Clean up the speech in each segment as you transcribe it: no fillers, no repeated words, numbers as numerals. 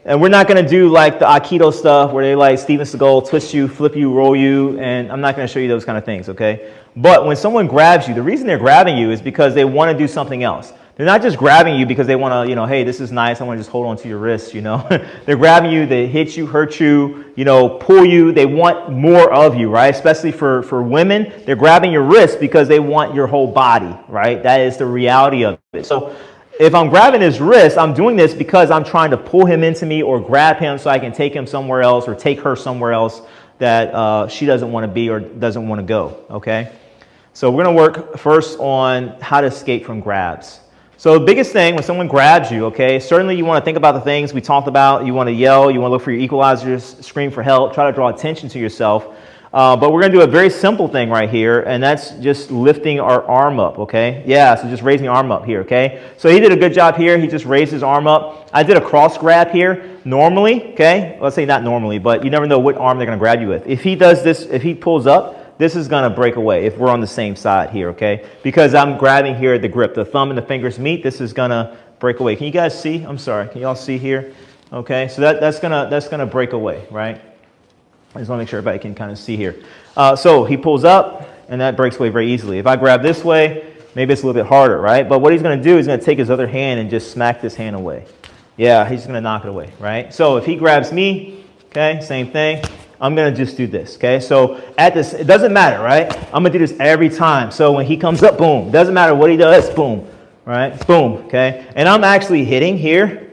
And we're not going to do like the Aikido stuff where they like Steven Seagal, twist you, flip you, roll you, and I'm not going to show you those kind of things, okay? But when someone grabs you, the reason they're grabbing you is because they want to do something else. They're not just grabbing you because they want to, hey, this is nice, I want to just hold on to your wrist, They're grabbing you, they hit you, hurt you, pull you, they want more of you, right? Especially for women, they're grabbing your wrist because they want your whole body, right? That is the reality of it. So if I'm grabbing his wrist, I'm doing this because I'm trying to pull him into me or grab him so I can take him somewhere else or take her somewhere else that she doesn't want to be or doesn't want to go, okay? So we're going to work first on how to escape from grabs. So the biggest thing when someone grabs you, okay, certainly you want to think about the things we talked about. You want to yell, you want to look for your equalizers, scream for help, try to draw attention to yourself. But we're going to do a very simple thing right here, and that's just lifting our arm up, okay? Yeah, so just raising the arm up here, okay? So he did a good job here. He just raised his arm up. I did a cross grab here. Normally, okay, let's say not normally, but you never know what arm they're going to grab you with. If he does this, if he pulls up, this is going to break away if we're on the same side here, okay? Because I'm grabbing here at the grip. The thumb and the fingers meet. This is going to break away. Can you guys see? I'm sorry. Can you all see here? Okay, so that's gonna break away, right? I just want to make sure everybody can kind of see here. So he pulls up, and that breaks away very easily. If I grab this way, maybe it's a little bit harder, right? But what he's going to do is going to take his other hand and just smack this hand away. Yeah, he's going to knock it away, right? So if he grabs me, okay, same thing. I'm going to just do this, okay? So at this, it doesn't matter, right? I'm going to do this every time. So when he comes up, boom. Doesn't matter what he does, boom, right? Boom, okay? And I'm actually hitting here,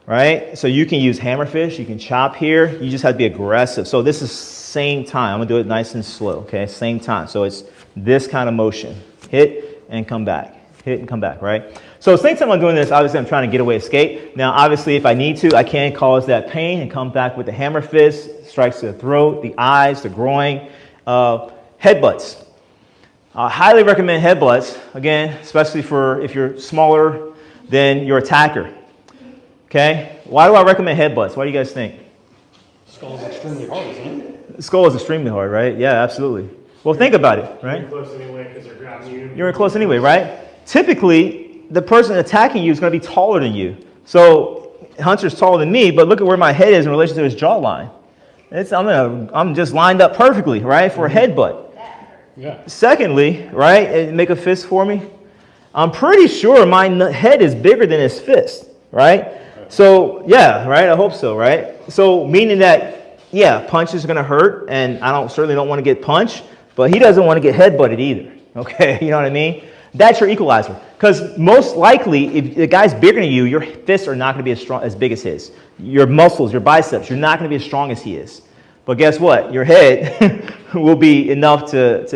right? So you can use hammerfish. You can chop here. You just have to be aggressive. So this is same time. I'm going to do it nice and slow, okay? Same time. So it's this kind of motion. Hit and come back. Hit and come back, right? So same time I'm doing this, obviously I'm trying to get away, escape. Now, obviously, if I need to, I can cause that pain and come back with the hammer fist, strikes to the throat, the eyes, the groin, headbutts. I highly recommend headbutts, again, especially for if you're smaller than your attacker. Okay? Why do I recommend headbutts? What do you guys think? Skull is extremely hard, isn't it? The skull is extremely hard, right? Yeah, absolutely. Well, think about it, right? You're close anyway because they're grabbing you. You're close anyway, right? Typically, the person attacking you is going to be taller than you. So Hunter's taller than me, but look at where my head is in relation to his jawline. I'm just lined up perfectly, right, for a headbutt. Yeah. Secondly, right, make a fist for me. I'm pretty sure my head is bigger than his fist, right? So, yeah, right, I hope so, right? So, meaning that, yeah, punch is going to hurt, and I certainly don't want to get punched, but he doesn't want to get headbutted either, okay? You know what I mean? That's your equalizer. Because most likely, if the guy's bigger than you, your fists are not going to be as big as his. Your muscles, your biceps, you're not going to be as strong as he is. But guess what? Your head will be enough to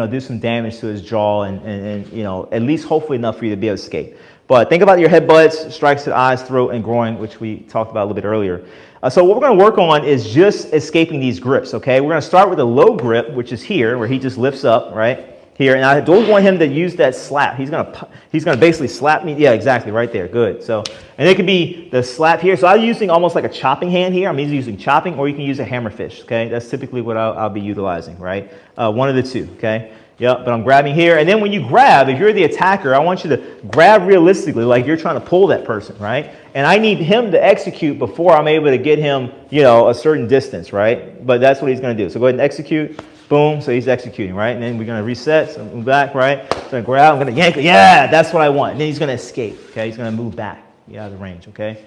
do some damage to his jaw and at least hopefully enough for you to be able to escape. But think about your headbutts, strikes to the eyes, throat, and groin, which we talked about a little bit earlier. So what we're going to work on is just escaping these grips, okay? We're going to start with a low grip, which is here, where he just lifts up, right? Here, and I don't want him to use that slap. He's gonna basically slap me. Yeah, exactly, right there. Good. So, and it could be the slap here. So I'm using almost like a chopping hand here. I'm either using chopping, or you can use a hammerfish. Okay, that's typically what I'll be utilizing. Right, one of the two. Okay. Yep. But I'm grabbing here, and then when you grab, if you're the attacker, I want you to grab realistically, like you're trying to pull that person, right? And I need him to execute before I'm able to get him, a certain distance, right? But that's what he's gonna do. So go ahead and execute. Boom, so he's executing, right? And then we're going to reset, so move back, right? So I'm going to grab, I'm going to yank it. Yeah, that's what I want. And then he's going to escape, okay? He's going to move back, out of the range, okay?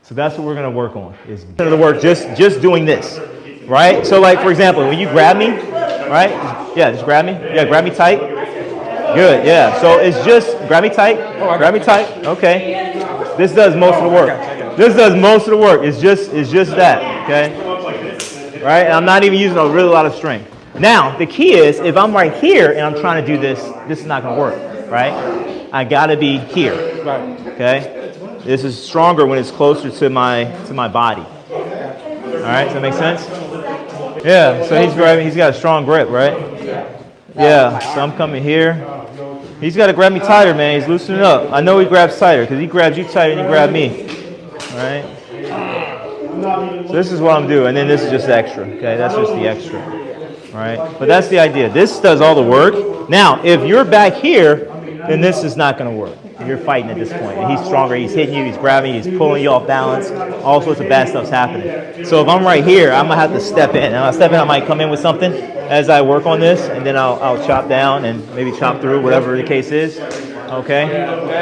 So that's what we're going to work on, is the work just doing this, right? So like, for example, when you grab me, right? Yeah, just grab me. Yeah, grab me tight. Good, yeah. So it's just, grab me tight, okay? This does most of the work. This does most of the work. It's just that, okay? Right? And I'm not even using a really lot of strength. Now, the key is, if I'm right here and I'm trying to do this, this is not going to work, right? I got to be here, okay? This is stronger when it's closer to my body. All right, does that make sense? Yeah, so he's got a strong grip, right? Yeah, so I'm coming here. He's got to grab me tighter, man. He's loosening up. I know he grabs tighter because he grabs you tighter than you grab me, all right? So this is what I'm doing, and then this is just extra, okay? That's just the extra. Right, but that's the idea. This does all the work. Now, if you're back here, then this is not going to work. You're fighting at this point. And he's stronger. He's hitting you. He's grabbing you. He's pulling you off balance. All sorts of bad stuff's happening. So if I'm right here, I'm going to have to step in. And I'll step in. I might come in with something as I work on this, and then I'll chop down and maybe chop through, whatever the case is. Okay?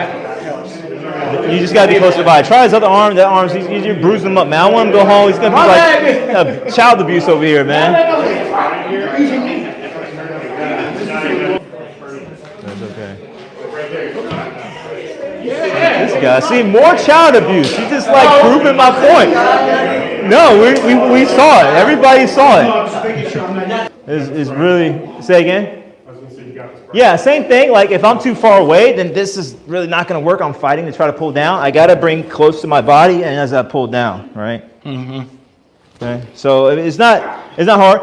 You just got to be close to the body. Try his other arm. That arm's, you're bruising him up, man. I want him to go home. He's going to be like child abuse over here, man. That's okay. This guy, see, more child abuse. He's just like proving my point. No, we saw it. Everybody saw it. It's really, say again? Yeah, same thing. Like if I'm too far away, then this is really not going to work. I'm fighting to try to pull down. I got to bring close to my body, and as I pull down, right? Mm-hmm. Okay. So it's not hard.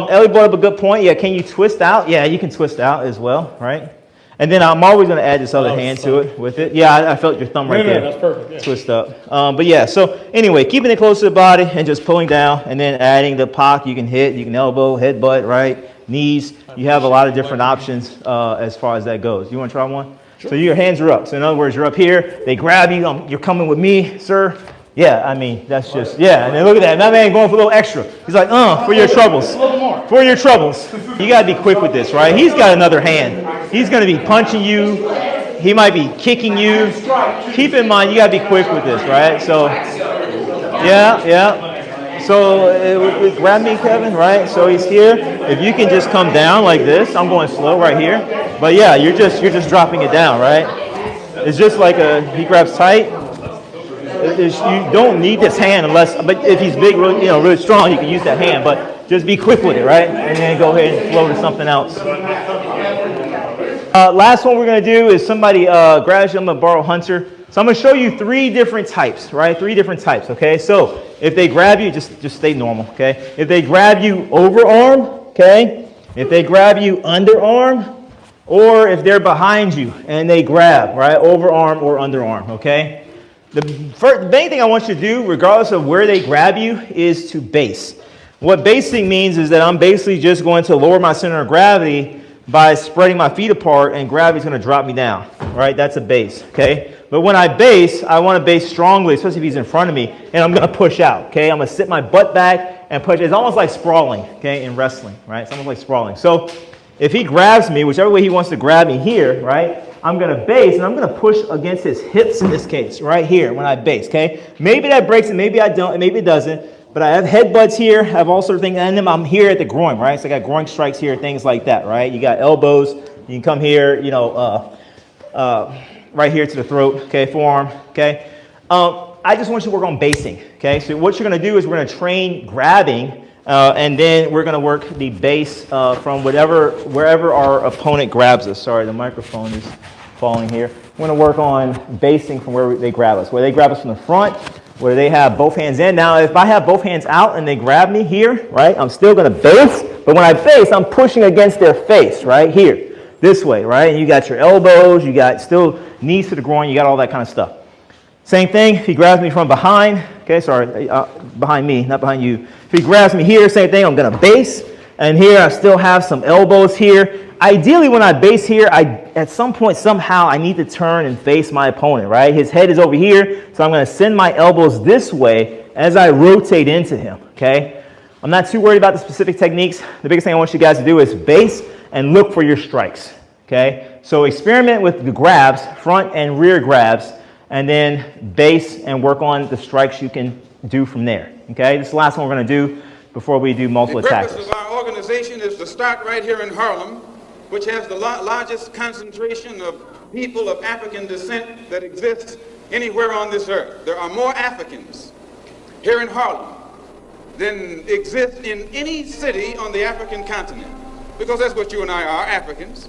Ellie brought up a good point. Yeah, can you twist out? Yeah, you can twist out as well, right? And then I'm always going to add this other hand to it with it. Yeah, I felt your thumb right there. That's perfect. Yeah. Twist up. But yeah, so anyway, keeping it close to the body and just pulling down, and then adding the pock. You can hit, you can elbow, headbutt, right? Knees. You have a lot of different options as far as that goes. You want to try one? Sure. So your hands are up. So in other words, you're up here. They grab you. You're coming with me, sir. Yeah, I mean, that's just, yeah. And then look at that. That man going for a little extra. He's like, for your troubles. For your troubles. You got to be quick with this, right? He's got another hand. He's going to be punching you. He might be kicking you. Keep in mind, you got to be quick with this, right? So, yeah. So grab me, Kevin, right? So he's here. If you can just come down like this, I'm going slow right here. But yeah, you're just dropping it down, right? It's just like he grabs tight. You don't need this hand but if he's big, really strong, you can use that hand. But just be quick with it, right? And then go ahead and flow to something else. Last one we're going to do is somebody grabs you. I'm going to borrow Hunter. So I'm going to show you 3 different types, right? 3 different types, okay? So if they grab you, just stay normal, okay? If they grab you overarm, okay? If they grab you underarm, or if they're behind you and they grab, right? Overarm or underarm, okay? The main thing I want you to do, regardless of where they grab you, is to base. What basing means is that I'm basically just going to lower my center of gravity by spreading my feet apart, and gravity's going to drop me down, right? That's a base, okay? But when I base, I want to base strongly, especially if he's in front of me, and I'm going to push out, okay? I'm going to sit my butt back and push. It's almost like sprawling, okay, in wrestling, right? It's almost like sprawling. So if he grabs me, whichever way he wants to grab me here, right, I'm going to base, and I'm going to push against his hips in this case, right here when I base, okay? Maybe that breaks it, maybe I don't, maybe it doesn't. But I have headbutts here, I have all sorts of things, and then I'm here at the groin, right? So I got groin strikes here, things like that, right? You got elbows, you can come here, right here to the throat, okay, forearm, okay? I just want you to work on basing, okay? So what you're going to do is we're going to train grabbing, and then we're going to work the base from wherever our opponent grabs us. Sorry, the microphone is falling here. We're going to work on basing from where they grab us. Where they grab us from the front, where they have both hands in. Now, if I have both hands out and they grab me here, right, I'm still going to base, but when I base, I'm pushing against their face, right, here, this way, right? And you got your elbows, you got still knees to the groin, you got all that kind of stuff. Same thing, if he grabs me from behind, okay, sorry, behind me, not behind you. If he grabs me here, same thing, I'm going to base, and here I still have some elbows here. Ideally, when I base here, at some point, somehow, I need to turn and face my opponent, right? His head is over here, so I'm going to send my elbows this way as I rotate into him, okay? I'm not too worried about the specific techniques. The biggest thing I want you guys to do is base and look for your strikes, okay? So experiment with the grabs, front and rear grabs, and then base and work on the strikes you can do from there, okay? This is the last one we're going to do before we do multiple attacks. The purpose of our organization is to start right here in Harlem, which has the largest concentration of people of African descent that exists anywhere on this earth. There are more Africans here in Harlem than exist in any city on the African continent, because that's what you and I are, Africans.